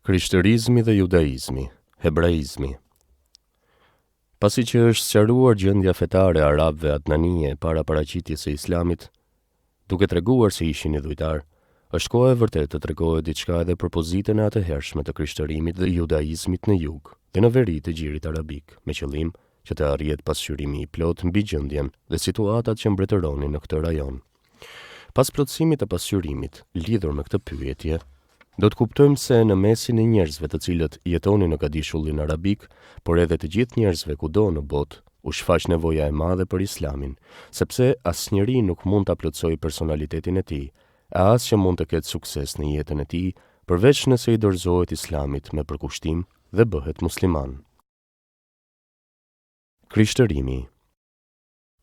Krishterizmi dhe judaizmi, hebraizmi. Pasi që është sqaruar gjendja fetare e arabëve adnanie para paraqitjes së Islamit, duke treguar se ishin idhujtar, është koha e vërtetë të tregohet diçka edhe për pozitën e atëhershme të krishterimit dhe judaizmit në jug dhe në veri të gjirit arabik, me qëllim që të arrihet pasqyrimi i plot mbi gjendjen dhe situatat që mbretëronin në këtë rajon. Pas plotësimit të pasqyrimit lidhur me këtë pyetje, do të kuptojmë se në mesin e njerëzve të cilët jetonin në kadishullin arabik, por edhe të gjithë njerëzve kudo në botë, u shfaq nevoja e madhe për Islamin, sepse asnjëri nuk mund ta plotësojë personalitetin e tij, e as që mund të ketë sukses në jetën e tij, përveç nëse i dorëzohet Islamit me përkushtim dhe bëhet musliman. Krishtërimi.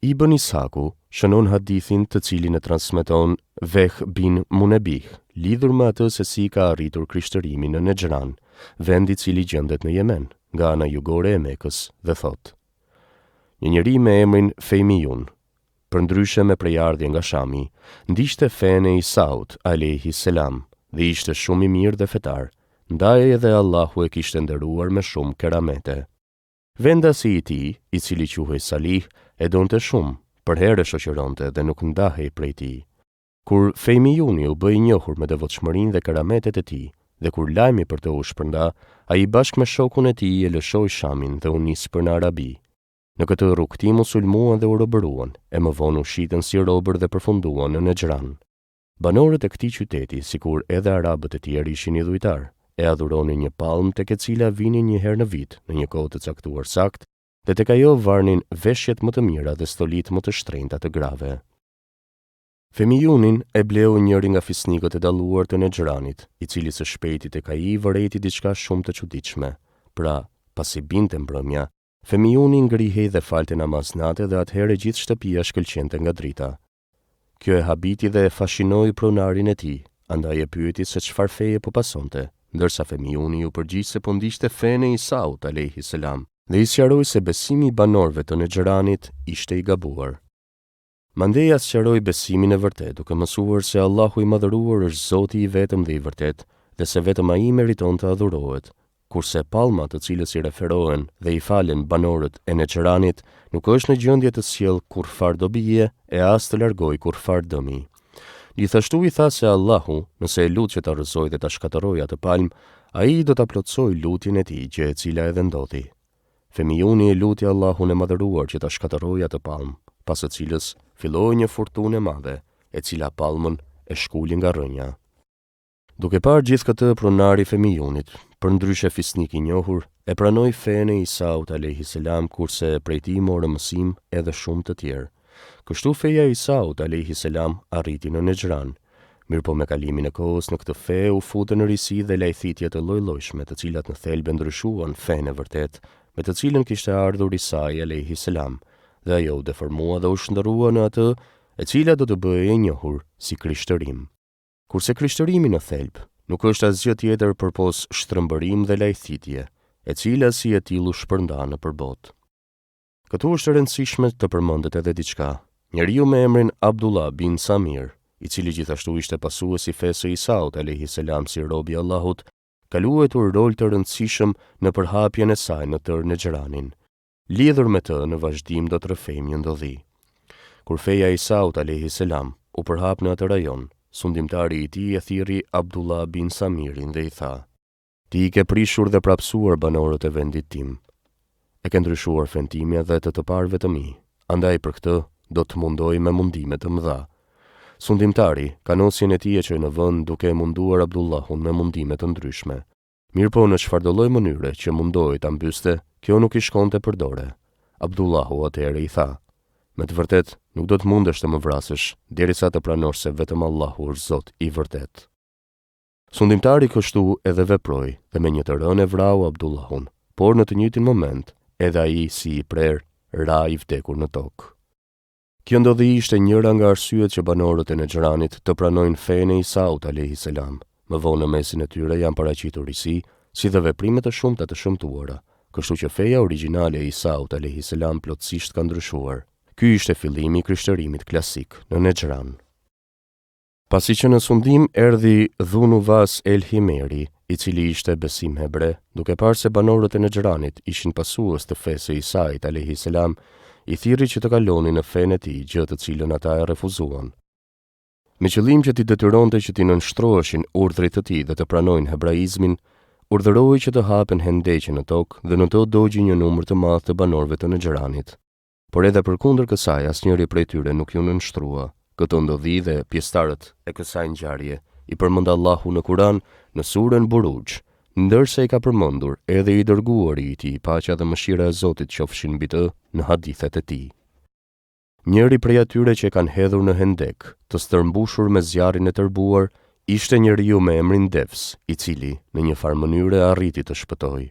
Ibn Isaku shënon hadithin të cilin e transmeton Veh bin Munebih, lidhur me atë se si ka arritur krishtërimi në Nejran, vend i cili gjendet në Yemen, nga ana jugore e Mekës, dhe thot: Një njeri me emrin Fejmijun, përndryshe me prejardhje nga Shami, ndiqte fenë e Isaut alayhi selam dhe ishte shumë i mirë dhe fetar, ndaj edhe Allahu e kishte nderuar me shumë keramete. Vendasi i tij, i cili quhej Salih, e donte shumë, për herë shoqëronte dhe nuk ndahej prej tij. Kur Fejmijuni u bë i njohur me devotshmërinë dhe karametet e tij, dhe kur lajmi për të u shpërnda, ai bashkë me shokun e tij e lëshoi Shamin dhe u nis për në Arabi. Në këtë rrugtim u sulmuan dhe u robëruan, e më vonë u shitën si robër dhe përfunduan në Nejran. Banorët e këtij qyteti, sikur edhe arabët e tjerë, ishin idhujtar, e adhuronin një palmë tek e cila vinin një herë në vit, në një kohë të caktuar sakt, dhe tek ajo varnin veshjet më të mira dhe stolit më të shtrenjta të grave. Fejmijunin e bleu njëri nga fisnikët e dalluar të Nejranit, i cili së shpejti tek ai vëreti diçka shumë të çuditshme. Pra, pasi binte mbrëmja, Fejmijuni ngrihej dhe falte namaz nate dhe atëherë gjithë shtëpia shkëlqente nga drita. Kjo e habiti dhe e fascinoi pronarin e tij, andaj e pyeti se çfarë feje po pasonte, ndërsa Fejmijuni u përgjigj se po ndiqte fenë e Isaut alayhi selam dhe i sqaroi se besimi i banorëve të Nejranit ishte i gabuar. Mandej sqaroi besimin e vërtet, duke mësuar se Allahu i madhëruar është Zoti i vetëm dhe i vërtet, dhe se vetëm ai meriton të adhurohet, kurse pallma të cilës i referohen dhe i falen banorët e Nejranit nuk është në gjendje të sjellë kurrfar dobije e as të largojë kurrfar dëmi. Gjithashtu i tha se Allahu, nëse e lut që ta rrëzojë dhe ta shkatërrojë atë palmë, ai do ta plotësojë lutjen e tij, gjë e cila edhe ndodhi. Fejmijuni e luti Allahun e madhëruar që ta shkatërrojë atë palmë, pas së cilës filloi një furtunë e madhe, e cila palmën e shkuli nga rrënja. Duke parë gjithë këtë, pronari Fejmijunit, përndryshe fisnik i njohur, e pranoi fenë e Isaut alayhi selam, kurse prej tij morë mësim edhe shumë të tjerë. Kështu feja e Isaut alayhi selam arriti në Nejran. Mirëpo me kalimin e kohës në këtë fe u futën në risi dhe lajthitje të lloj-llojshme, të cilat në thelbe ndryshuan fenë e vërtet, me të cilën kishte ardhur Isai alayhi selam, dhe ajo u deformua dhe u shndërrua në atë e cila do të bëhej e njohur si krishtërim. Kurse krishtërimi në thelb nuk është asgjë tjetër përpos shtrëmbërim dhe lajthitje, e cila si e tillë u shpërnda nëpër botë. Këtu është e rëndësishme të përmendet edhe diçka. Njeriu me emrin Abdullah bin Samir, i cili gjithashtu ishte pasuesi i fesë së Isaut alayhi selam si robi i Allahut, ka luajtur rol të rëndësishëm në përhapjen e saj në tërë Nejranin. Lidhur me të, në vazhdim do të rrëfejmë një ndodhi. Kur feja e Isaut alayhi selam u përhap në atë rajon, sundimtari i tij e thirri Abdullah bin Samirin dhe i tha: Ti i ke prishur dhe prapsuar banorët e vendit tim. E ke ndryshuar fentimja dhe të parëve të mi, andaj për këtë do të mundoj me mundime të mëdha. Sundimtari kanosjen e tij e çoi në vend duke e munduar Abdullahun me mundime të ndryshme. Mirëpo në çfarëdo lloj mënyre që mundoi ta mbyste, kjo nuk i shkonte për dore. Abdullahu atëherë i tha: Me të vërtet, nuk do të mundesh të më vrasësh, derisa të pranosh se vetëm Allahu është Zot i vërtet. Sundimtari kështu edhe veproi dhe me një të rënë e vrau Abdullahun, por në të njëjtin moment, edhe ai si i prer, ra i vdekur në tokë. Kjo ndodhi ishte njëra nga arsyet që banorët e Nejranit të pranojnë fenë e Isaut alayhi selam. Më vonë në mesin e tyre janë paraqitur risi, si dhe veprime të shumta të shëmtuara, kështu që feja origjinale e Isaut alayhi selam plotësisht ka ndryshuar. Ky ishte fillimi i krishtërimit klasik në Nejran. Pasi që në sundim erdhi Dhunuvas el Himeri, i cili ishte besim hebre, duke parë se banorët e Nëxranit ishin pasues të fesë së Isait alayhis salam, i thirri që të kalonin në fenë e tij, gjë të cilën ata e refuzuan. Me qëllim që t'i detyronte që t'i nënshtroheshin urdhrit të tij dhe të pranojnë hebraizmin, urdhëroi që të hapen hendeqe në tokë dhe në to dogji një numër të madh të banorëve të Nëxranit. Por edhe përkundër kësaj asnjëri prej tyre nuk ju nënshtrua. Këto ndodhi dhe pjesëtarët e kësaj ngjarje i përmend Allahu në Kur'an në surën Buruj, ndërsa i ka përmendur edhe i dërguari i tij, paqja dhe mëshira e Zotit qofshin mbi të, në hadithet e tij. Njëri prej atyre që e kanë hedhur në hendek, të stërmbushur me zjarrin e tërbuar, ishte njeriu me emrin Devs, i cili në një farë mënyre arriti të shpëtojë.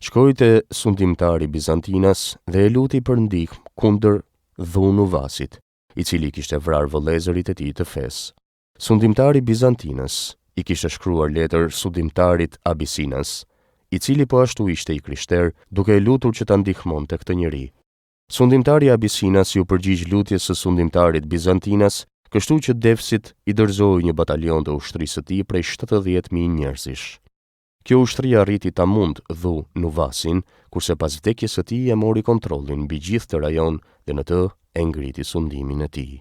Shkoi te sundimtari Bizantinas dhe e luti për ndihmë kundër Dhunu Vasit, i cili kishte vrarë vëllezërit e tij të fesë. Sundimtari Bizantinas i kishte shkruar letër sundimtarit Abisinas, i cili po ashtu ishte i krishter, duke e lutur që ta ndihmonte këtë njeri. Sundimtari Abisinas ju përgjigj lutjes së sundimtarit Bizantinas, kështu që Devsit i dorëzoi një batalion të ushtrisë së tij prej 70.000 njerëzish. Kjo ushtri arriti ta mund Dhunu Vasin, kurse pas vdekjes së tij e mori kontrollin mbi gjithë të rajon dhe në të e ngriti sundimin e tij.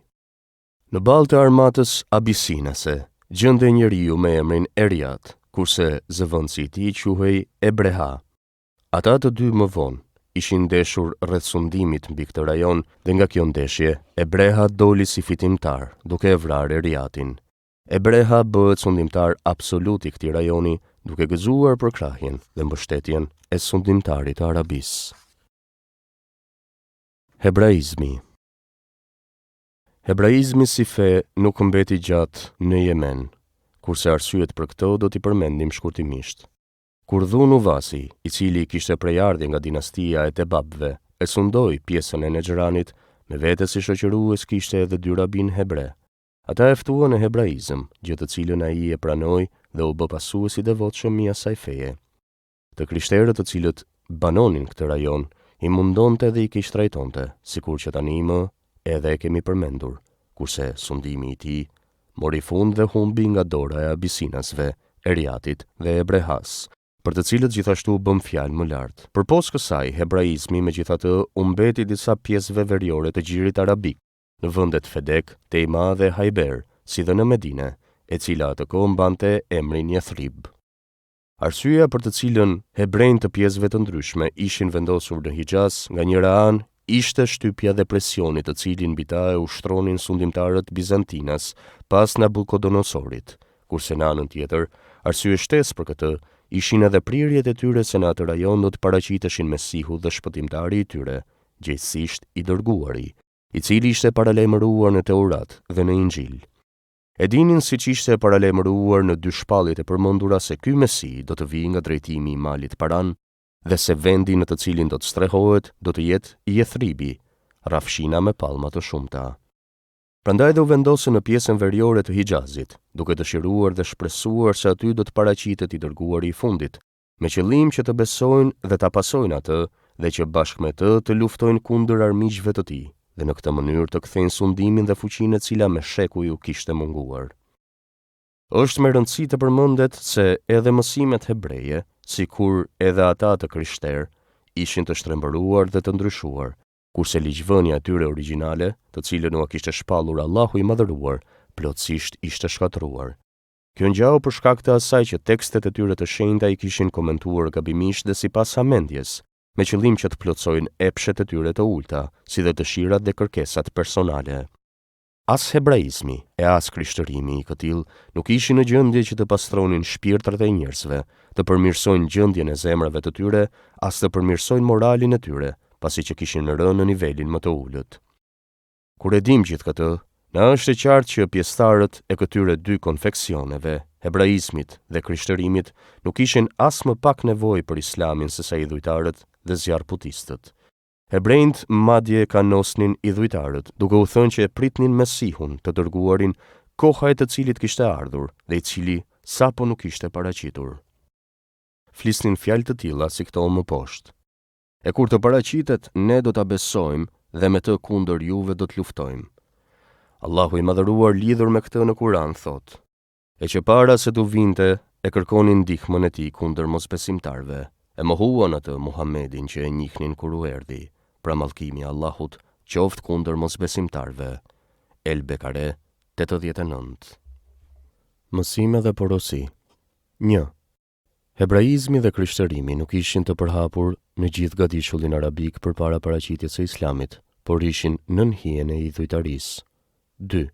Në balë të armatës Abisinase, gjënde njeriu me emrin Eriat, kurse zëvendësi i tij quhej Ebreha. Ata të dy më vonë ishin ndeshur rreth sundimit mbi këtë rajon dhe nga kjo ndeshje, Ebreha doli si fitimtar, duke e vrarë Eriatin. Ebreha bëhet sundimtar absolut i këtij rajoni, duke gëzuar për krahjen dhe mbështetjen e sundimtarit të Arabisë. Hebraizmi. Hebraizmi si fe nuk mbeti gjatë në Yemen, kurse arsyet për këto do t'i përmendim shkurtimisht. Kur Dhunu Vasi, i cili kishte prejardhje nga dinastia e Tebabëve, e sundoi pjesën e Nëxranit, me vete si shoqërues kishte edhe 2 rabin hebre. Ata e ftuan në hebraizëm, gjë të cilën ai e pranoi dhe u bë pasues i devotshëm i asaj feje. Të krishterët të cilët banonin këtë rajon, i mundonte dhe i kishte trajtonte, sikur që tani më edhe e kemi përmendur, kurse sundimi i tij mori fund dhe humbi nga dora e Abisinasve, Eriatit dhe Ebrehas, për të cilët gjithashtu bëm fjalë më lart. Përpos kësaj, hebraizmi megjithatë u mbeti disa pjesëve veriore të gjirit arabik, në vendet Fedek, Tema dhe Hajber, si dhe në Medine, e cila atë kohë mbante emrin Jethrib. Arsyeja për të cilën hebrejnë të pjesëve të ndryshme ishin vendosur në Hijaz nga njëra anë ishte shtypja dhe presioni të cilin mbi ta e ushtronin sundimtarët Bizantinas pas Nabukodonosorit, kurse në anën tjetër, arsye shtesë për këtë ishin edhe prirjet e tyre se në atë rajon do të paraqiteshin Mesihu dhe shpëtimtari i tyre, gjithsesi i dërguari, i cili ishte paralajmëruar në Teurat dhe në Injil. E dinin siç ishte paralajmëruar në 2 shpalljet e përmendura se ky Mesi do të vijë nga drejtimi i malit Paran dhe se vendi në të cilin do të strehohet do të jetë Jethribi, rrafshina me pallma të shumta. Prandaj dhe u vendosën në pjesën veriore të Hijazit, duke dëshiruar dhe shpresuar se aty do të paraqitet i dërguari i fundit, me qëllim që të besojnë dhe ta pasojnë atë dhe që bashkë me të të luftojnë kundër armiqve të tij, dhe në këtë mënyrë të kthejnë sundimin dhe fuqinë e cila me shekuj u kishte munguar. Është me rëndësi të përmendet se edhe mësimet hebreje, sikur edhe ata të krishterë, ishin të shtrembëruar dhe të ndryshuar, kurse ligjvënia e tyre origjinale, të cilën u kishte shpallur Allahu i madhëruar, plotësisht ishte shkatëruar. Kjo ngjau për shkak të asaj që tekstet e tyre të shenjta i kishin komentuar gabimisht dhe sipas hamendjes, me qëllim që të plotësojnë epshet e tyre të ulta, si dhe dëshirat dhe kërkesat personale. As hebraizmi e as krishtërimi i këtill nuk ishin në gjendje që të pastronin shpirtrat e njerëzve, të përmirësojnë gjendjen e zemrave të tyre, as të përmirësojnë moralin e tyre, pasi që kishin rënë në nivelin më të ulët. Kur e dim gjithë këtë, na është e qartë që pjesëtarët e këtyre 2 konfeksioneve, hebraizmit dhe krishtërimit, nuk ishin as më pak nevojë për islamin se sa idhujtarët dhe zjarrputistët. Hebrejt madje kanosnin idhujtarët, duke u thënë që e pritnin Mesihun të dërguarin, koha e të cilit kishte ardhur dhe i cili sapo nuk ishte paraqitur. Flisnin fjalë të tilla si këto më poshtë. E kur të paraqitet, ne do ta besojmë dhe me të kundër juve do të luftojmë. Allahu i madhëruar lidhur me këtë në Kur'an thot: E që para se të vinte, e kërkonin ndihmën e tij kundër mosbesimtarëve, e mohuan atë Muhamedin që e njihnin kur u erdhi, pra mallkimi i Allahut qoftë kundër mosbesimtarëve. El Bekare 89. Mësime dhe porosi. 1. Hebraizmi dhe krishterimi nuk ishin të përhapur në gjithë gadishullin arabik përpara paraqitjes së Islamit, por ishin nën hijen e idhujtarisë. 2.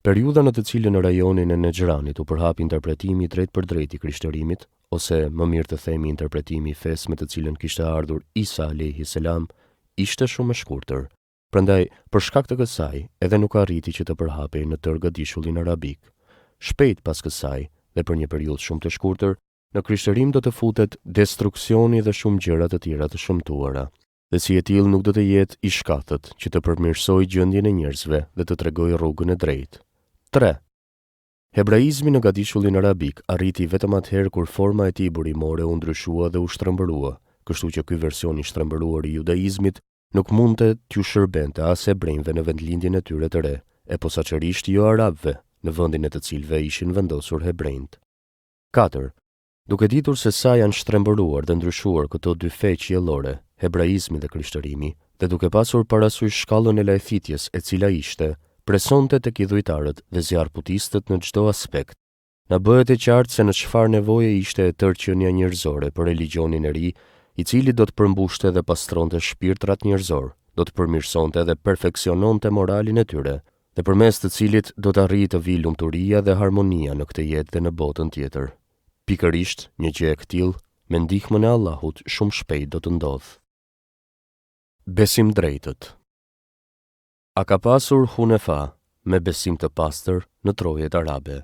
Periudha në të cilën në rajonin e Nexhranit u përhap interpretimi drejt për drejt i krishterimit, ose më mirë të themi interpretimi i fesë me të cilën kishte ardhur Isa alayhi salam, ishte shumë e shkurtër. Prandaj, për shkak të kësaj, edhe nuk arriti që të përhapej në tërë gadishullin arabik. Shpejt pas kësaj, dhe për një periudhë shumë të shkurtër, në krishterim do të futet destruksioni dhe shumë gjëra të tjera të shëmtuara, dhe si e tillë nuk do të jetë i shkatët që të përmirësojë gjendjen e njerëzve dhe të tregojë rrugën e drejtë. 3. Hebraizmi në gadishullin arabik arriti vetëm atëherë kur forma e tij burimore u ndryshua dhe u shtrembërua, kështu që ky version i shtrembëruar i judaizmit nuk mundte t'ju shërbente as hebrejve në vendlindjen e tyre të re, e posaçërisht jo arabëve, në vendin e të cilëve ishin vendosur hebrejt. 4. Duke ditur se sa janë shtrembëruar dhe ndryshuar këto dy fe qiellore, hebraizmi dhe krishtërimi, dhe duke pasur parasysh shkallën e lajthitjes e cila ishte, presonte tek idhujtarët dhe zjarrputistët në çdo aspekt. Na bëhet e qartë se në çfarë nevoje ishte e tërqenia njerëzore për religionin e ri, i cili do të përmbushte dhe pastronte shpirtrat njerëzor, do të përmirësonte dhe perfeksiononte moralin e tyre, dhe përmes të cilit do të arrijë të vijë lumturia dhe harmonia në këtë jetë dhe në botën tjetër. Pikërisht, një gjë e këtill, me ndihmën e Allahut, shumë shpejt do të ndodhë. Besim drejtët. A ka pasur hunefa me besim të pastër në trojet arabe?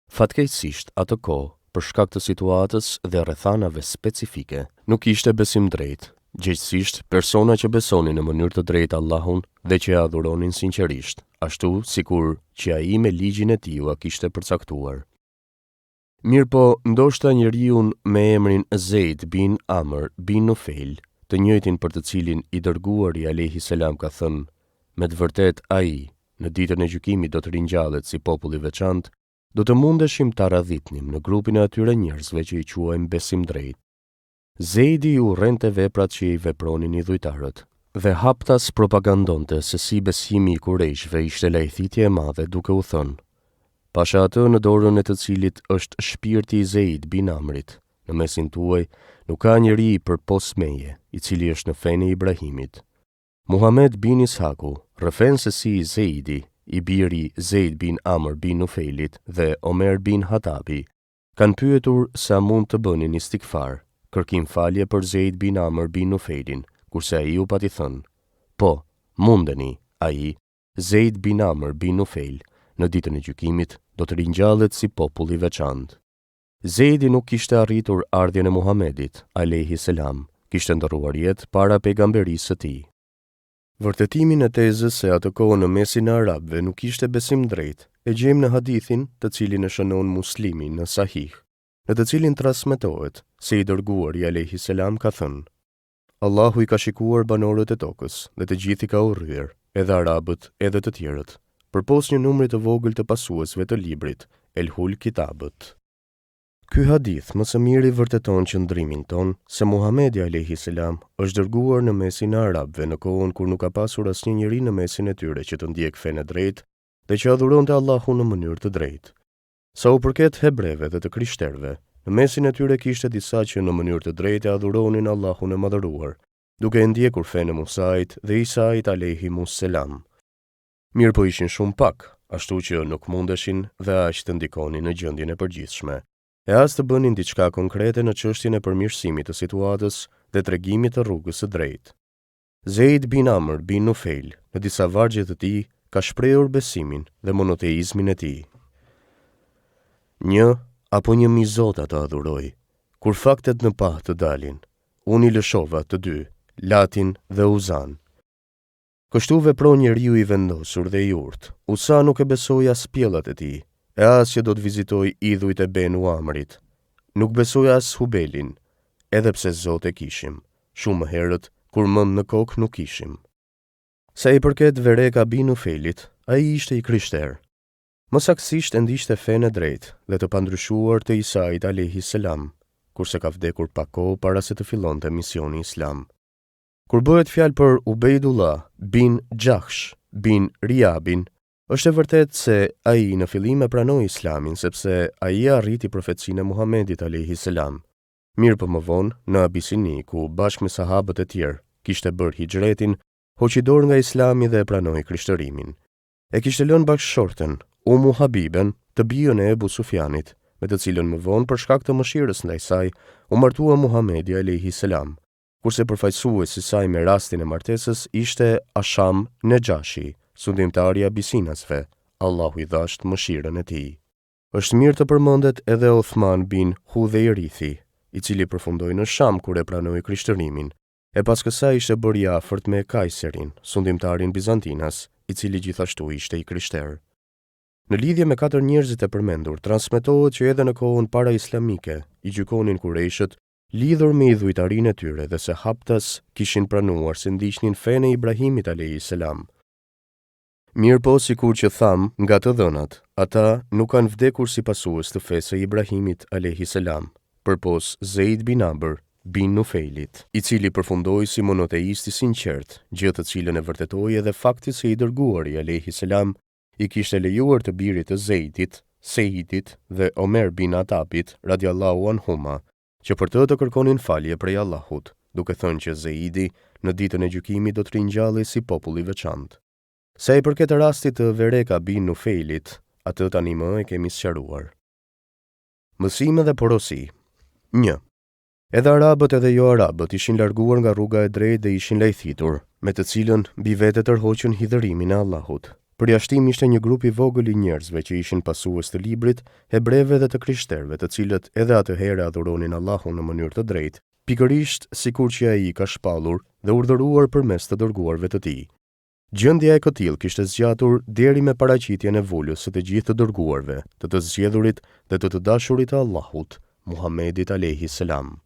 Fatkeqësisht, atë kohë, për shkak të situatës dhe rrethanave specifike, nuk ishte besim drejt. Gjithsesi, persona që besonin në mënyrë të drejtë Allahun dhe që e adhuronin sinqerisht, ashtu sikur që ai me ligjin e tij u kishte përcaktuar. Mirpo, ndoshta njeriu me emrin Zeid bin Amr bin Nufail, të njëjtin për të cilin i dërguari alayhi salam ka thënë, me të vërtet ai, në ditën e gjykimit do të ringjallet si popull i veçantë, do të mundeshim ta radhitnim në grupin e atyre njerëzve që i quajmë besim drejt. Zeidi u rrente veprat që i vepronin idhujtarët, dhe haptas propagandonte se si besimi i Kurejshve ishte lajthitje e madhe, duke u thënë: Pasha atë në dorën e të cilit është shpirti i Zeid bin Amrit, në mesin tuaj nuk ka njeri përpos meje, i cili është në fenë e Ibrahimit. Muhammed bin Ishaku, rrëfenësi i Zeidi, i biri Zeid bin Amr bin Nufailit dhe Omer bin Hatabi, kanë pyetur sa mund të bënin istikfar, kërkim falje për Zeid bin Amr bin Nufailin, kurse ai u pati thënë: Po, mundeni, ai, Zeid bin Amr bin Nufail, në ditën e gjykimit do të ringjallet si popull i veçantë. Zeidi nuk kishte arritur ardhjen e Muhamedit alayhi salam, kishte ndërruar jetë para pejgamberisë së tij. Vërtetimin e tezës se atë kohë në mesin e arabëve nuk ishte besim drejt, e gjejmë në hadithin të cilin e shënon Muslimi në Sahih, në të cilin transmetohet se i dërguari alayhi salam ka thënë: Allahu i ka shikuar banorët e tokës dhe të gjithë i ka urryer, edhe arabët edhe të tjerët, përpos një numri të vogël të pasuesve të librit, Elhul Kitabët. Ky hadith më së miri vërteton qëndrimin ton se Muhamedi alayhi salam është dërguar në mesin e arabëve në kohën kur nuk ka pasur asnjë njeri në mesin e tyre që të ndjek fenë drejt dhe që adhuronte Allahun në mënyrë të drejtë. Sa u përket hebreve dhe të krishterëve, në mesin e tyre kishte disa që në mënyrë të drejtë adhuronin Allahun e madhëruar, duke e ndjekur fenë e Musait dhe Isait alayhimus salam. Mirë po ishin shumë pak, ashtu që nuk mundeshin dhe aq të ndikonin në gjendjen e përgjithshme, e as të bënin diçka konkrete në çështjen e përmirësimit të situatës dhe tregimit të rrugës së drejtë. Zeid bin Amr bin Nufail, në disa vargje të tij, ka shprehur besimin dhe monoteizmin e tij. Një apo një mizota të adhuroj, kur faktet në pa të dalin, unë i lëshova të dy, Latin dhe Uzan. Kështu vepron njeriu i vendosur dhe i urtë, Usa nuk e besoi as pjellat e tij, e as që do të vizitoj idhujt e Benu Amrit. Nuk besoj as Hubelin, edhe pse Zot e kishim, shumë herët, kur mend në kokë nuk kishim. Sa i përket Vereka bin Nufailit, ai ishte i krishter. Më saktësisht e ndiqte fenë e drejtë dhe të pandryshuar të Isait alayhi salam, kurse ka vdekur pak kohë para se të fillonte misioni islam. Kur bëhet fjalë për Ubejdullah bin Jahsh bin Riabin, është e vërtet se ai në fillim e pranoi islamin sepse ai arriti profecinë e Muhamedit alayhi salam. Mirë për më vonë, në Abisini, ku bashkë me sahabët e tjerë, kishte bërë hijretin, hoqi dorë nga islami dhe e pranoi krishtërimin. E kishte lënë bashkëshorten, Umu Habiben, të bijën e Ebu Sufjanit, me të cilën më vonë për shkak të mëshirës ndaj saj, u martua Muhamedi alayhi salam, kurse përfaqësuesi i saj me rastin e martesës ishte Asham Nejashi, sundimtari i Abisinasve, Allahu i dhasht mëshirën e tij. Është mirë të përmendet edhe Uthman bin Hudhairithi, i cili përfundoi në Sham kur e pranoi krishtërimin, e pas kësaj ishte bërë i afërt me Kajserin, sundimtarin bizantinas, i cili gjithashtu ishte i krishterë. Në lidhje me 4 njerëzit e përmendur, transmetohet që edhe në kohën para islamike, i gjykonin Kurejshët lidhur me idhujtarinë e tyre dhe se haptas kishin pranuar se ndiqnin fenë e Ibrahimit alayhi salam. Mirë po, sikur që tham, nga të dhënat, ata nuk kanë vdekur si pasues të fesë e Ibrahimit alayhi salam, përpos Zeid bin Amr bin Nufeilit, i cili përfundoi si monoteist i sinqert, gjë të cilën e vërtetoi edhe fakti se i dërguari alayhi salam i kishte lejuar të birit të Zeidit, Seidit dhe Omer bin Atabit radiallahu anhuma, që për të kërkonin falje prej Allahut, duke thënë që Zeidi në ditën e gjykimit do të ringjallej si popull i veçantë. Sa i përket rastit të Vereka bin Nufeilit, atë tani më e kemi sqaruar. Mësime dhe porosi. 1. Edhe arabët edhe jo arabët ishin larguar nga rruga e drejtë dhe ishin lajthitur, me të cilën mbi vete tërhoqën hidhërimin e Allahut. Përjashtim ishte një grup i vogël i njerëzve që ishin pasues të librit, hebreve dhe të krishterëve, të cilët edhe atëherë adhuronin Allahun në mënyrë të drejtë, pikërisht sikur që ai ka shpallur dhe urdhëruar përmes të dërguarve të tij. Gjendja e këtill kishte zgjatur deri me paraqitjen e volës së të gjithë të dërguarve, të zgjedhurit dhe të dashurit të Allahut, Muhamedit alayhi salam.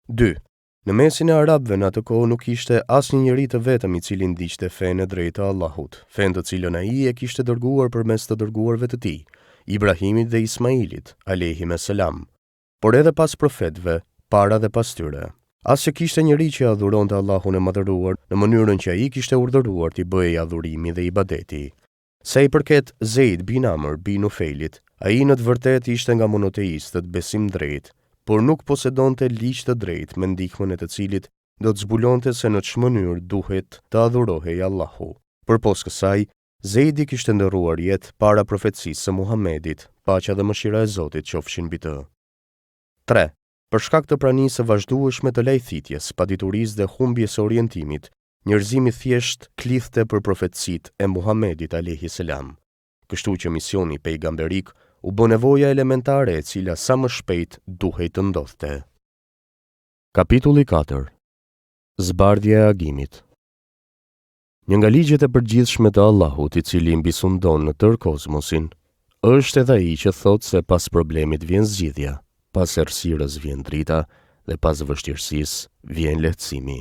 2. Në mesin e arabëve në atë kohë nuk ishte asnjë njeri të vetëm i cili ndiqte fenë e drejtë të Allahut, fenë të cilën ai e kishte dërguar përmes të dërguarve të tij, Ibrahimit dhe Ismailit alayhi salam, por edhe pas profetëve, para dhe pas tyre. As që kishte njeri që adhuronte Allahun e madhëruar në mënyrën që ai kishte urdhëruar t'i bëjë adhurimi dhe ibadeti. Sa i përket Zeid bin Amr bin Nufeilit, ai në të vërtetë ishte nga monoteistët besim drejt, por nuk posedonte ligj të drejtë me ndihmën e të cilit do të zbulonte se në ç'më mënyrë duhet të adhurohej Allahu. Përpos kësaj, Zeidi kishte ndërruar jetë para profecisë së Muhamedit, paqja dhe mëshira e Zotit qofshin mbi të. 3. Për shkak të pranisë së vazhdueshme të lajthitjes, paditurisë dhe humbjes së orientimit, njerëzimi thjesht klithte për profecitë e Muhamedit alayhi salam. Kështu që misioni pejgamberik u bë nevoja elementare e cila sa më shpejt duhej të ndodhte. Kapitulli 4. Zbardhja e agimit. Një nga ligjet e përgjithshme të Allahut, i cili mbisundon në tërë kozmosin, është edhe ai që thotë se pas problemit vjen zgjidhja, pas errësirës vjen drita dhe pas vështirësisë vjen lehtësimi.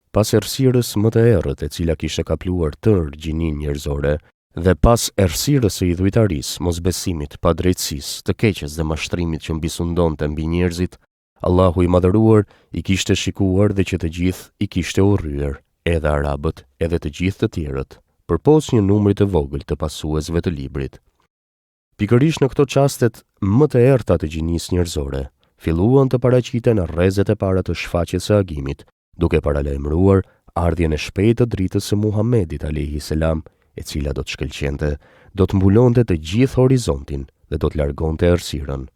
Pas errësirës më të errët, e cila kishte kapluar tërë gjininë njerëzore, dhe pas errësirës së idhujtarisë, mosbesimit, padrejtësisë, të keqes dhe mashtrimit që mbisundonte mbi njerëzit, Allahu i madhëruar i kishte shikuar dhe që të gjithë i kishte urryer, edhe arabët, edhe të gjithë të tjerët, përpos një numri të vogël të pasuesve të librit. Pikërisht në këto çastet më të errta të gjinisë njerëzore, filluan të paraqiten rrezet e para të shfaqjes së agimit, duke paralajmëruar ardhjen e shpejtë të dritës së Muhamedit alayhi salam, e cila do të shkëlqente, do të mbulonte të gjithë horizontin dhe do të largonte errësirën.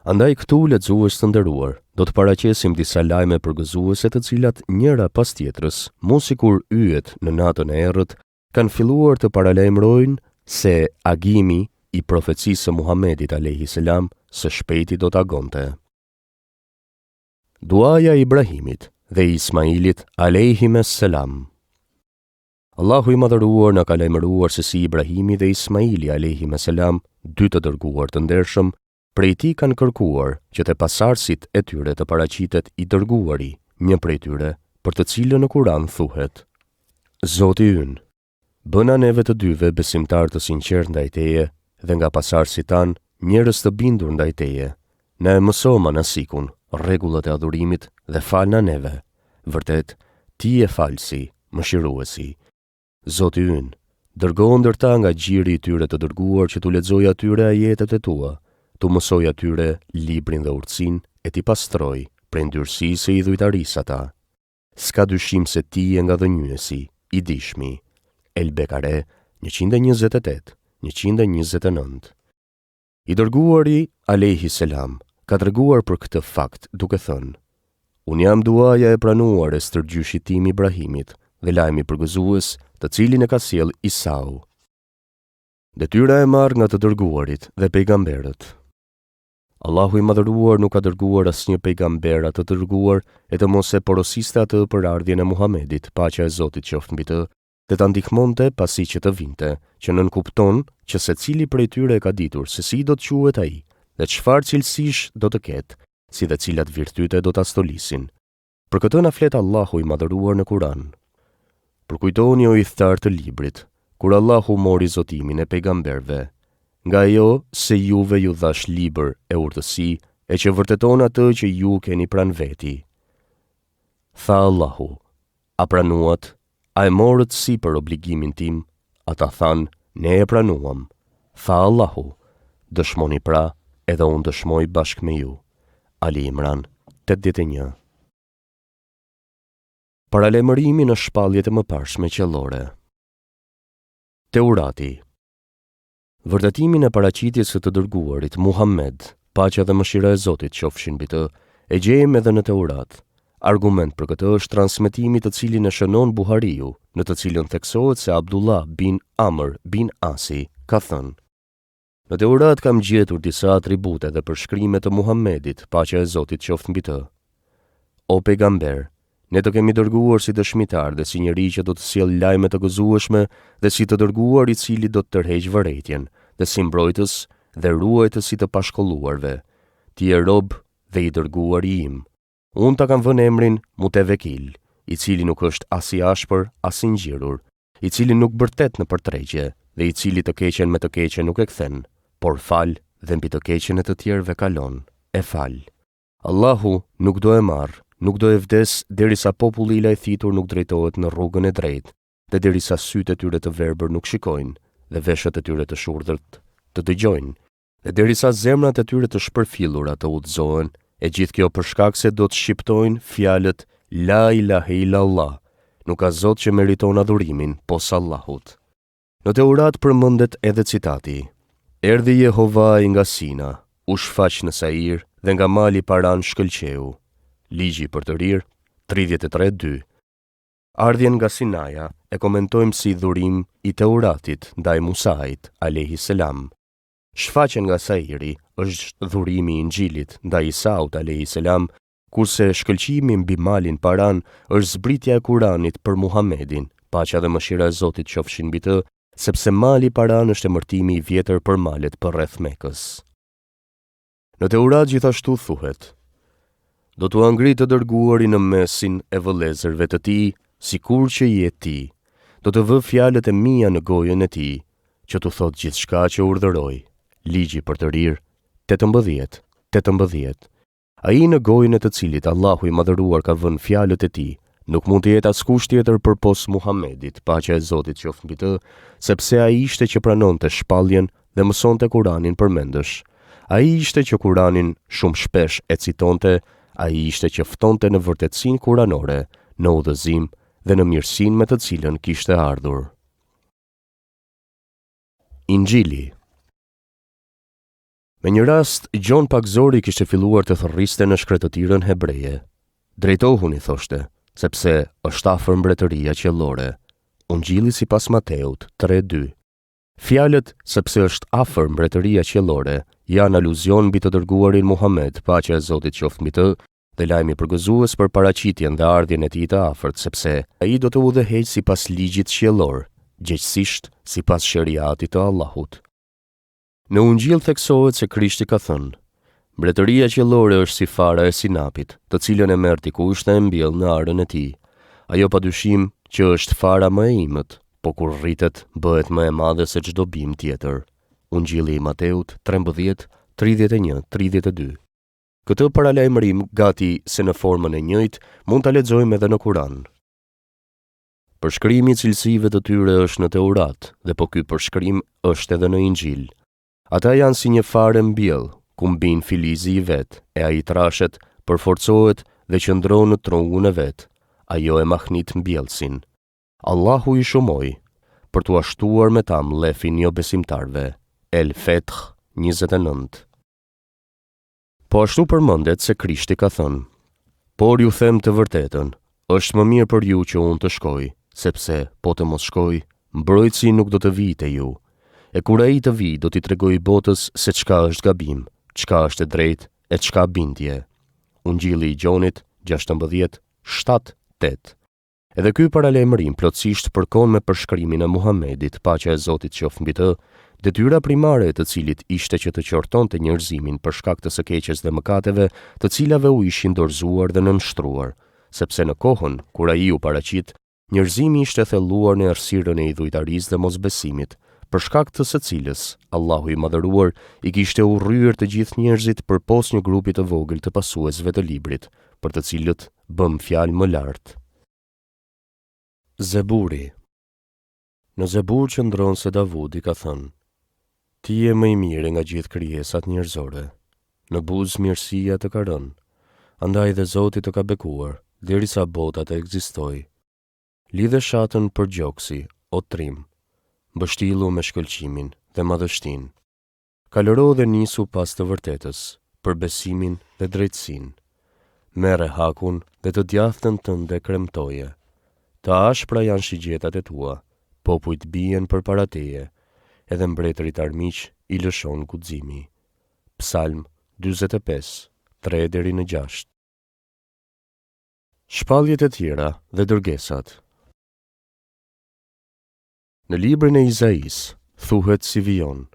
Andaj këtu, lexues të nderuar, do të paraqesim disa lajme përgëzuese të cilat njëra pas tjetrës, mu sikur yjet në natën e errët, kanë filluar të paralajmërojnë se agimi i profecisë së Muhamedit alayhi salam së shpejti do të agonte. Duaja e Ibrahimit dhe Ismailit alayhimes salam. Allahu i madhëruar na ka lajmëruar se si Ibrahimi dhe Ismaili alayhimes salam, dy të dërguar të ndershëm, prej tij kanë kërkuar që te pasardhësit e tyre të paraqitet i dërguari, një prej tyre, për të cilën në Kur'an thuhet: Zoti ynë, Bëna neve të dyve besimtar të sinqert ndaj teje dhe nga pasardhësit tanë njerëz të bindur ndaj teje. Na e mëso manasikun, rregullat e adhurimit dhe falna neve. Vërtet, ti je falësi, mëshiruesi. Zoti ynë, dërgo ndërta nga gjiri i tyre të dërguar që t'u lexoj atyre ajetet e tua, t'u mësoj atyre librin dhe urtësinë e t'i pastroj prej ndyrësisë i dhujtarisë ata. S'ka dyshim se ti je nga dhënjuesi, i dishmi. El Bekare 128-129. I dërguari alayhi selam ka treguar për këtë fakt duke thënë: Unë jam duaja e pranuar e stërgjyshit tim Ibrahimit dhe lajmi përgëzues të cilin e ka sjell Isau. Detyra e marrë nga të dërguarit dhe pejgamberët. Allahu i madhëruar nuk ka dërguar asnjë pejgamber të dërguar e të mos e porosiste atë për ardhjen e Muhamedit, paqja e Zotit qoftë mbi të, dhe ta ndihmonte pasi që të vinte, që nënkupton që secili prej tyre e ka ditur se si do të quhet ai dhe çfarë cilësish do të ketë, si dhe cilat virtyte do ta stolisin. Për këtë na flet Allahu i madhëruar në Kur'an. Përkujtoni o idhtar të librit, kur Allahu mori zotimin e pejgamberve, nga ajo se juve ju dhash libër e urtësi e që vërteton atë që ju keni pranë veti. Tha Allahu, a pranuat, a e morët si për obligimin tim, ata thanë, ne e pranuam. Tha Allahu, dëshmoni pra, edhe unë dëshmoj bashkë me ju. Ali Imran 81. Paralemërimi në shpalljet e mëparshme qellore. Teurati. Vërtetimin e paraqitjes së të dërguarit Muhammed, paqja dhe mëshira e Zotit qofshin mbi të, e gjejmë edhe në Teurat. Argument për këtë është transmetimi të cilin e shënon Buhariu, në të cilën theksohet se Abdullah bin Amr bin Asi ka thënë: Në Teurat kam gjetur disa atribute dhe përshkrime të Muhammedit, paqja e Zotit qoftë mbi të. O pejgamber, ne të kemi dërguar si dëshmitar dhe si njeri që do të sjell lajme të gëzueshme dhe si të dërguar i cili do të tërheqë vërejtjen dhe si mbrojtës dhe ruajtës i të pashkolluarve. Ti je rob dhe i dërguar i im. Unë ta kam vënë emrin Mutevekil, i cili nuk është as i ashpër as i ngjirur, i cili nuk bërtet në përtregje dhe i cili të keqen me të keqen nuk e kthen, por fal dhe mbi të keqen e të tjerëve kalon. E fal. Allahu nuk do e marr, nuk do e vdes derisa populli i lajthitur nuk drejtohet në rrugën e drejtë, dhe derisa sytë e tyre të verbër nuk shikojnë dhe veshët e tyre të shurdhët të dëgjojnë, dhe derisa zemrat e tyre të shpërfillura të udhëzohen, e gjithë kjo për shkak se do të shqiptojnë fjalët La ilahe illallah, nuk ka Zot që meriton adhurimin pos Allahut. Në Teurat përmendet edhe citati: Erdhi Jehovaj nga Sina, u shfaq në Sair dhe nga mali Paran shkëlqeu. Ligji për të rirë 33:2. Ardhjen nga Sinaja e komentojmë si dhurim i Teuratit ndaj Musait alayhi selam. Shfaqjen nga Sairi është dhurimi i Injilit ndaj Isaut alayhi selam, kurse shkëlqimi mbi malin Paran është zbritja e Kuranit për Muhammedin, paqja dhe mëshira e Zotit qofshin mbi të, sepse mali Paran është emërtimi i vjetër për malet përreth Mekës. Në Teurat gjithashtu thuhet: Do t'u angrit të dërguari në mesin e vëllezërve të tij, sikur që je ti. Do të vë fjalët e mia në gojën e tij, që t'u thot gjithçka që urdhëroj. Ligji për të rirë 18. Ai në gojën e të cilit Allahu i madhëruar ka vënë fjalët e tij, nuk mund të jetë askush tjetër përpos Muhammedit, paqja e Zotit qoftë mbi të, sepse ai ishte që pranonte shpalljen dhe mësonte Kuranin përmendësh. Ai ishte që Kuranin shumë shpesh e citonte, ai ishte që ftonte në vërtetësinë kuranore, në udhëzim dhe në mirësinë me të cilën kishte ardhur. Injili. Me një rast, Gjon Pakzori kishte filluar të thërriste në shkretëtirën hebreje. Drejtohuni, thoshte, sepse është afër mbretëria qiellore. Ungjilli sipas Mateut 3:2. Fjalët sepse është afër mbretëria qiellore janë aluzion mbi të dërguarin Muhammed, paqja e Zotit qoftë mbi të, dhe lajmi përgëzues për paraqitjen dhe ardhjen e tij të afërt, sepse ai do të udhëheqë sipas ligjit qiellor, gjithsesi sipas shariatit të Allahut. Në Ungjill theksohet se Krishti ka thënë: Mbretëria qiellore është si fara e sinapit, të cilën e merr dikush dhe e mbjell në arën e tij. Ajo padyshim që është fara më e imët, po kur rritet, bëhet më e madhe se çdo bim tjetër. Ungjilli i Mateut 13:31-32. Këtë paralajmërim gati se në formën e njëjtë mund ta lexojmë edhe në Kur'an. Përshkrimi i cilësive të tyre është në Teurat, dhe po ky përshkrim është edhe në Injil. Ata janë si një fare mbjell, ku mbin filizi i vet, e ai trashet, përforcohet dhe qëndron në trungun e vet. Ajo e mahnit mbjellsin. Allahu i shumoi për t'u ashtuar me ta mllefin jo besimtarve. El Feth 29. Po ashtu përmendet se Krishti ka thënë: Por ju them të vërtetën, është më mirë për ju që unë të shkoj, sepse po të mos shkoj, mbrojtësi nuk do të vijë te ju. E kur ai të vijë, do t'i tregoj botës se çka është gabim, çka është e drejtë e çka bindje. Ungjilli i Gjonit 16:7-8. Edhe ky paralajmërim plotësisht përkon me përshkrimin e Muhamedit, paqja e Zotit qoftë mbi të. Detyra primare e të cilit ishte që të qortonte njerëzimin për shkak të së keqes dhe mëkateve, të cilave u ishin dorëzuar dhe nënshtruar, sepse në kohën kur ai u paraqit, njerëzimi ishte thelluar në errësirën e idhujtarisë dhe mosbesimit, për shkak të së cilës Allahu i Madhëruar i kishte urryer të gjithë njerëzit përpos një grupi të vogël të pasuesve të librit, për të cilët bëm fjalë më lart. Zeburi. Në Zebur qëndron se Davudi ka thënë: Ti je më i miri nga gjithë krijesat njerëzore. Në buzë mirësia të ka rënë, andaj dhe Zoti të ka bekuar, derisa bota të ekzistojë. Lidhe shatën për gjoksi, o trim, mbështillu me shkëlqimin dhe madhështinë. Kalëro dhe nisu pas të vërtetës, për besimin dhe drejtësinë. Merre hakun dhe të djathtën tënde kremtoje. Të ashpra janë shigjetat e tua, popujt bien përpara teje, edhe mbretërit armiq i lëshon guximi. Psalm 45, 3-6. Shpalljet e tjera dhe dërgesat. Në librin e Izais thuhet si vijon: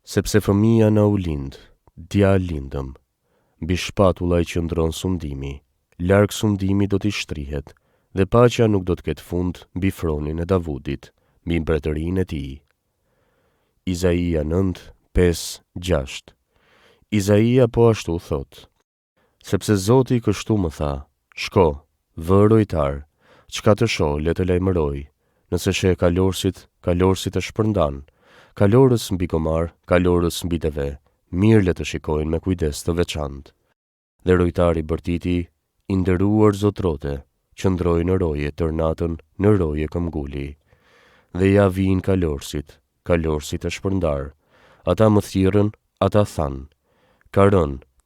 Sepse fëmia na u lind, djalë lindëm, mbi shpatulla i qëndron sundimi, larg sundimi do t'i shtrihet, dhe paqja nuk do të ketë fund mbi fronin e Davudit, mbi mbretërinë e tij. Izaia 9:5-6. Izaia po ashtu thot: Sepse Zoti kështu më tha: Shko, vë rojtar, çka të shoh le të lajmëroj. Nëse sheh kalorësit e shpërndan, kalorës mbi komar, kalorës mbi deve, mirë le të shikojnë me kujdes të veçantë. Dhe rojtari bërtiti, i nderuar zotrote, qëndroi në roje tërnatën, në roje këmbguli. Dhe ja vijnë kalorësit e shpërndar. Ata më thirrën, ata thanë: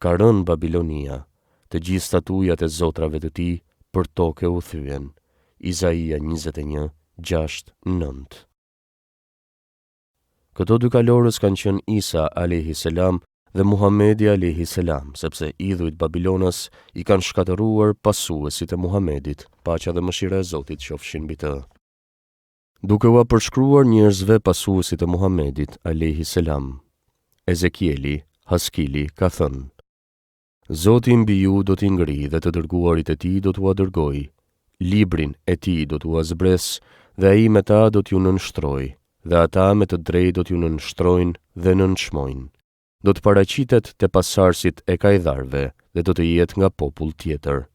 Ka rënë Babilonia, të gjithë statujat e zotrave të tij për tokë u thyen. Izaia 21:6-9. Këto dy kalorës kanë qenë Isa a.s. dhe Muhamedi a.s., sepse idhujt Babilonas i kanë shkatëruar pasuesit e Muhamedit, paqja dhe mëshira e Zotit qofshin mbi të. Duke u përshkruar njerëzve pasuesit e Muhamedit a.s., Ezekieli, Haskili ka thënë: Zoti mbi ju do t'i ngri dhe të dërguarit e tij do t'u dërgoj, librin e tij do t'u zbres dhe ai me ta do t'ju nënshtroj, dhe ata me të drejtë do t'ju nënshtrojnë dhe nënçmojnë. Do të paraqitet te pasarësit e kajdarve dhe do të jetë nga popull tjetër.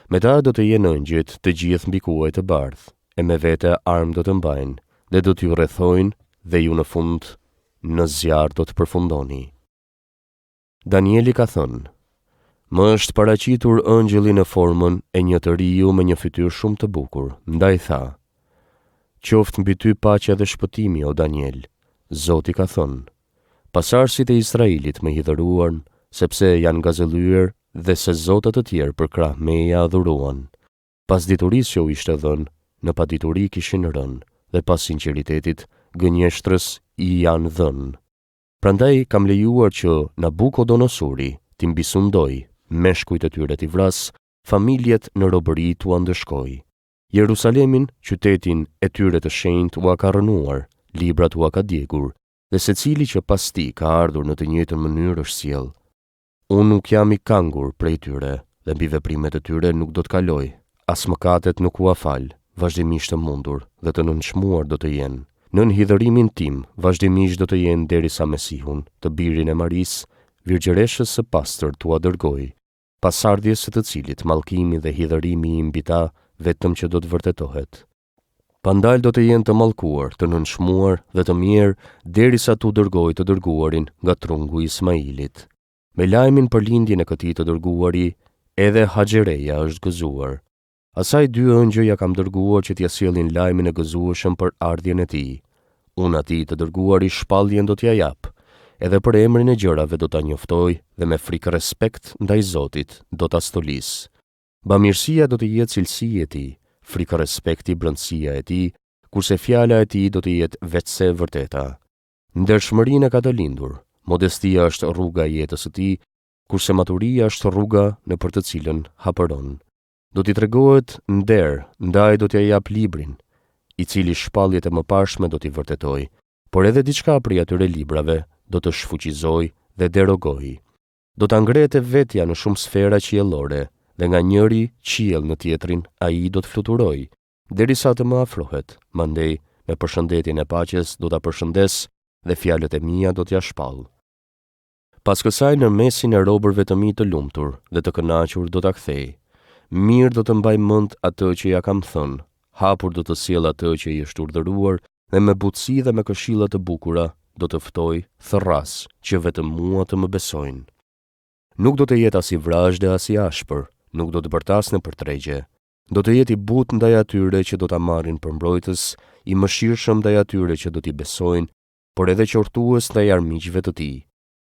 Me ta do të jenë ëngjëjt të gjithë mbi kuaj të bardhë, e me vete armë do të mbajnë, dhe do t'ju rrethojnë, dhe ju në fund në zjarr do të përfundoni. Danieli ka thënë: Më është paraqitur ëngjëlli në formën e një të riu me një fytyrë shumë të bukur, ndaj tha: Qoftë mbi ty paqja dhe shpëtimi, o Daniel. Zoti ka thënë: Pasardhësit e Izraelit më hidhëruan, sepse janë gazëllyer dhe se zotat të tjerë për krah meje adhuruan. Pas diturisë që u ishte dhënë, në padituri kishin rënë, dhe pas sinqeritetit, gënjeshtrës i janë dhënë. Prandaj kam lejuar që Nabukodonosuri t'i mbisundoj, meshkujt e tyre t'i vras, familjet në robëri t'u ndëshkoj. Jerusalemin, qytetin e tyre të shenjtë u ka rënuar, librat u ka djegur, dhe secili që pas ti ka ardhur në të njëjtën mënyrë është sjell. Unë nuk jam i kangur prej tyre, dhe mbi veprimet e tyre nuk do të kaloj, as mëkatet nuk u fal, vazhdimisht të mundur dhe të nënçmuar do të jenë. Nën hidhërimin tim, vazhdimisht do të jenë derisa Mesihun, të birin e Maris, virgjëreshës së pastër tua dërgoj, pasardhjes së të cilit mallkimi dhe hidhërimi i mbi ta vetëm që do të vërtetohet. Pandal do të jenë të mallkuar, të nënçmuar dhe të mirë derisa tu dërgoj të dërguarin nga trungu i Ismailit. Me lajmin për lindjen e këtij të dërguari, edhe Haxhereja është gëzuar. Asaj dy ëngjëj ja kam dërguar që t'ja sjellin lajmin e gëzueshëm për ardhjen e tij. Unë atij të dërguari shpalljen do t'ja jap, edhe për emrin e gjërave do ta njoftoj dhe me frikë respekt ndaj Zotit do ta stolis. Bamirësia do të jetë cilësia e tij, frikë respekti brëndësia e tij, kurse fjala e tij do të jetë vetëse e vërteta. Ndershmërinë ka të lindur, modestia është rruga e jetës së tij, kurse maturia është rruga në për të cilën hapëron. Do t'i tregohet nder, ndaj do t'ja jap librin, i cili shpalljet e mëparshme do t'i vërtetoj, por edhe diçka prej atyre librave do të shfuqizoj dhe derogoj. Do ta ngrehet vetja në shumë sfera qiellore, dhe nga njëri qiell në tjetrin ai do të fluturoj, derisa të më afrohet. Mandej, me përshëndetjen e paqes do ta përshëndes dhe fjalët e mia do t'ja shpall. Pas kësaj në mesin e robërve të mi të lumtur dhe të kënaqur do ta kthej. Mirë do të mbaj mend atë që ja kam thënë, hapur do të sjell atë që i është urdhëruar dhe me butësi dhe me këshilla të bukura do të ftoj thërras që vetëm mua të më besojnë. Nuk do të jetë as i vrazhde as i ashpër, nuk do të bërtasnë për tregje. Do të jetë i butë ndaj atyre që do ta marrin për mbrojtës, i mëshirshëm ndaj atyre që do t'i besojnë, por edhe qortues ndaj armiqve të tij.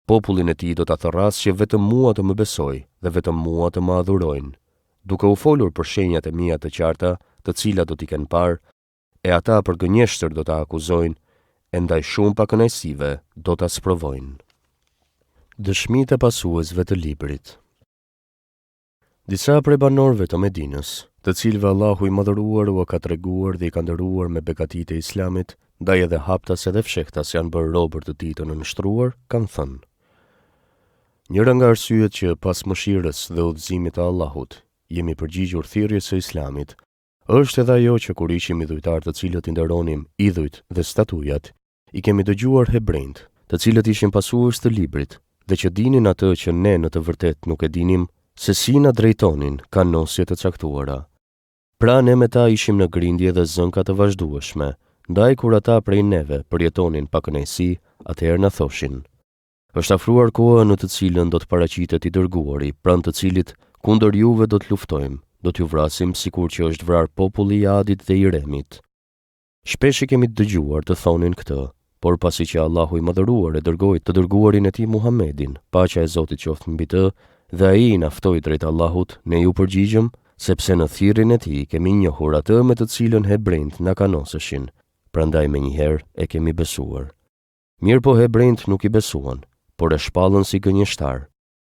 Popullin e tij do ta thërras që vetëm mua të më besojë dhe vetëm mua të më adhurojnë. Duke u folur për shenjat e mia të qarta, të cilat do t'i kenë parë, e ata për gënjeshtër do ta akuzojnë, e ndaj shumë pa kënaqësive do ta sprovojnë. Dëshmitë e pasuesve të librit. Disa prej banorëve të Medinës, të cilëve Allahu i madhëruar u ka treguar dhe i ka nderuar me begatitë e Islamit, ndaj edhe haptas edhe fshehtas janë bërë robër të tij të nënshtruar, kanë thënë: Njëra nga arsyet që pas mëshirës dhe udhëzimit të Allahut jemi përgjigjur thirrjes së Islamit, është edhe ajo që kur ishim idhujtar të cilët i nderonim idhujt dhe statujat, i kemi dëgjuar hebrejt, të cilët ishin pasues të librit, dhe që dinin atë që ne në të vërtet nuk e dinim, se si na drejtonin kanosje të caktuara. Pra ne me ta ishim në grindje dhe zënka të vazhdueshme, ndaj kur ata prej neve përjetonin pa kënaqësi, atëherë na thoshin: Është afruar koha në të cilën do të paraqitet i dërguari, pranë të cilit kundër juve do të luftojmë, do t'ju vrasim sikur që është vrar populli i Adit dhe i Remit. Shpesh i kemi dëgjuar të thonin këtë, por pasi që Allahu i madhëruar e dërgoi të dërguarin e tij Muhammedin, paqja e Zotit qoftë mbi të, dhe ai i na ftoi drejt Allahut, ne ju përgjigjëm, sepse në thirrjen e tij kemi njohur atë me të cilën hebrejt na kanoseshin, prandaj menjëherë e kemi besuar. Mirë po hebrejt nuk i besuan, por e shpallën si gënjeshtar.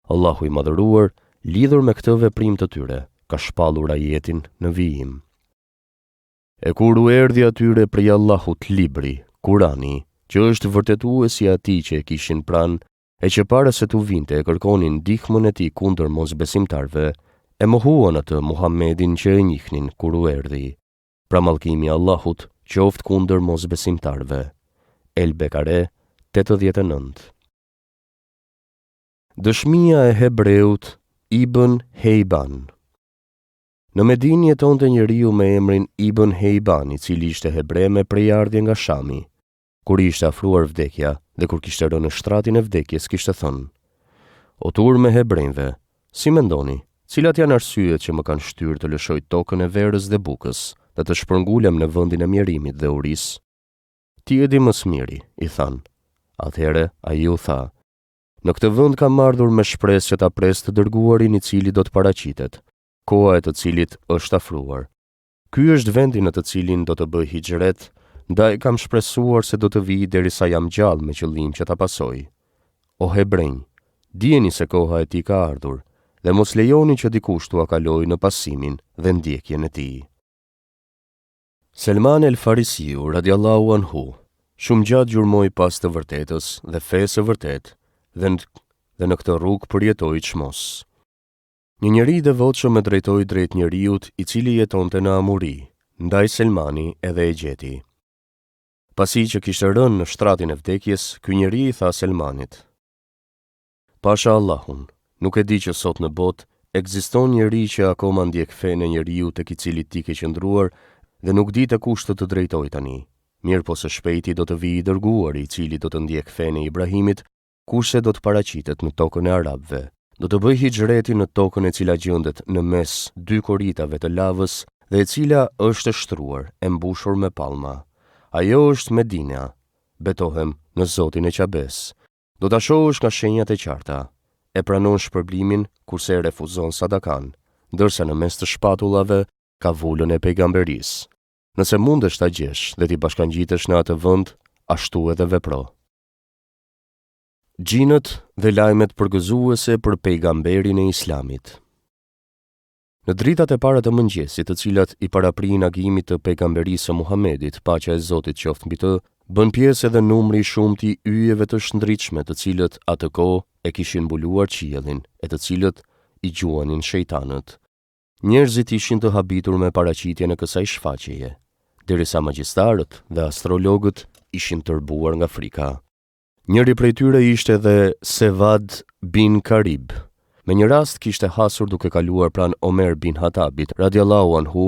Allahu i madhëruar, lidhur me këtë veprim të tyre, ka shpallur ajetin në vijim. E kur u erdhi atyre prej Allahut libri, Kurani, që është vërtetuesi i atij që e kishin pranë, e që para se t'u vinte e kërkonin ndihmën e tij kundër mosbesimtarve, e mohuan atë Muhammedin që e njihnin kur u erdhi. Pra mallkimi i Allahut qoftë kundër mosbesimtarve. El Bekare 89. Dëshmia e hebreut Ibn Heiban. Në Medinë jetonte njeriu me emrin Ibn Heiban, i cili ishte hebre me prejardhje nga Shami. Kur ishte afruar vdekja dhe kur kishte rënë në shtratin e vdekjes, kishte thënë: O turme hebrejve, si mendoni, cilat janë arsyet që më kanë shtyrë të lëshoj tokën e verës dhe bukës, dhe të shpërngulem në vendin e mjerimit dhe uris? Ti e di më së miri, i thanë. Atëhere ai u tha: Në këtë vend kam ardhur me shpresë që ta pres të dërguarin i cili do të paraqitet, koha e të cilit është afruar. Ky është vendi në të cilin do të bëj hijret, ndaj kam shpresuar se do të vij derisa jam gjallë me qëllim që ta pasoj. O hebrenj, dijeni se koha e tij ka ardhur, dhe mos lejoni që dikush t'ua kalojë në pasimin dhe ndjekjen e tij. Selman el Farisiu radiallahu anhu, shumë gjatë gjurmoi pas të vërtetës dhe fesë së vërtetë, dhe në këtë rrugë përjetoi çmos. Një njeri i devotshëm e drejtoi drejt njeriut i cili jetonte në Amuri, ndaj Selmani edhe e gjeti. Pasi që kishte rënë në shtratin e vdekjes, ky njeri i tha Selmanit: Pasha Allahun, nuk e di që sot në botë ekziston njeri që akoma ndjek fenë e njeriu tek i cili ti ke qëndruar dhe nuk di te kush të drejtoj tani. Mirë po së shpejti do të vijë i dërguari i cili do të ndjek fenë e Ibrahimit, kurse do të paraqitet në tokën e Arabëve. Do të bëj hijreti në tokën e cila gjendet në mes dy korritave të lavës dhe e cila është e shtruar, e mbushur me palma. Ajo është Medina. Betohem në Zotin e Qabes. Do ta shohësh nga shenjat e qarta. E pranon shpërblimin kurse e refuzon sadakan, ndërsa në mes të shpatullave ka vullën e pejgamberisë. Nëse mundesh ta gjesh dhe ti bashkangjitesh në atë vend, ashtu edhe vepro. Gjinët dhe lajmet përgëzuese për pejgamberin e Islamit. Në dritat e para të mëngjesit, të cilat i paraprin agimit të pejgamberisë së Muhamedit, paqja e Zotit qoftë mbi të, bën pjesë edhe numri i shumtë i yjeve të shndritshme, të cilët atë kohë e kishin mbuluar qiellin, e të cilët i gjuanin shejtanët. Njerëzit ishin të habitur me paraqitjen e kësaj shfaqjeje, derisa magjistarët dhe astrologët ishin tërbuar nga frika. Njëri prej tyre ishte edhe Sevad bin Karib. Me një rast kishte hasur duke kaluar pran Omer bin Hatabit, radiallahu anhu,